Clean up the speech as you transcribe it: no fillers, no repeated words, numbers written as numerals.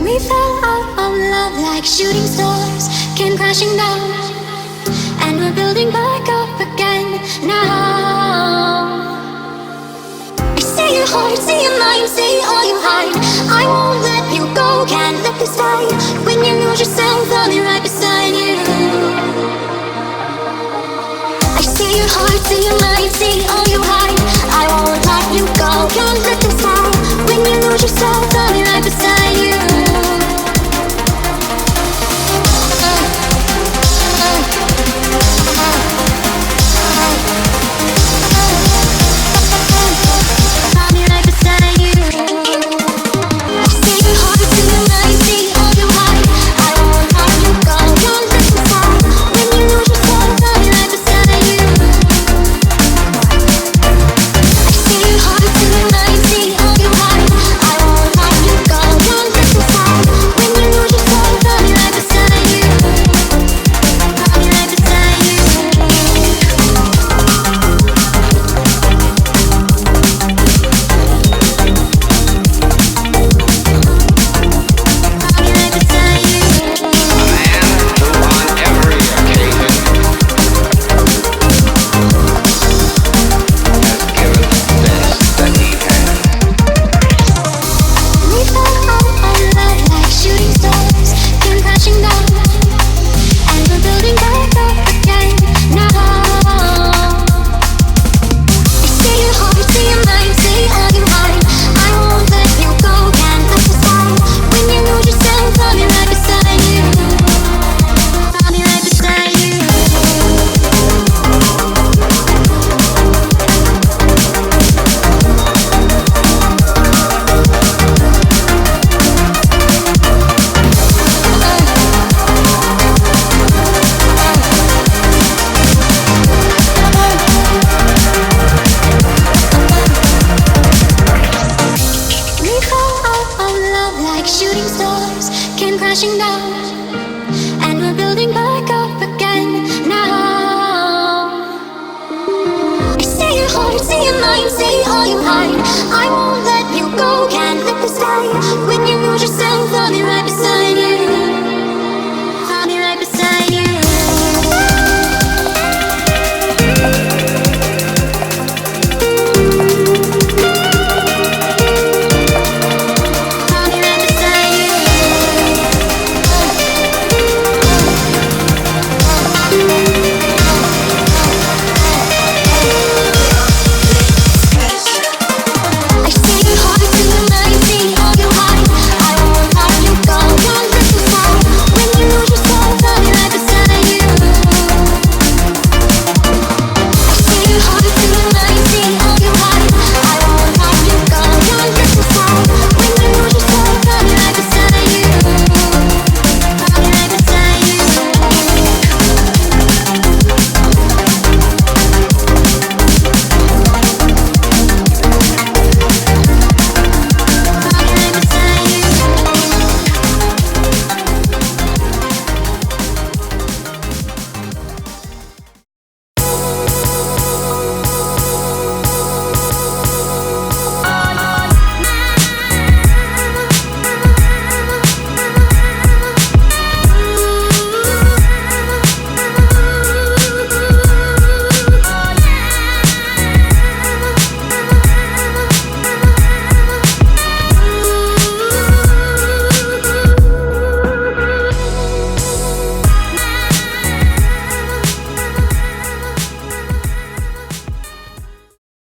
We fell out of love like shooting stars came crashing down, and we're building back up again now. I see your heart, see your mind, see all you hide. I won't let you go, can't let this die. When you lose yourself, I'll be right beside you. I see your heart, see your mind, see all you hide. I won't let you go, can't let this die. When you lose yourself, I'll be right beside you. See your mind, see all you hide. I won't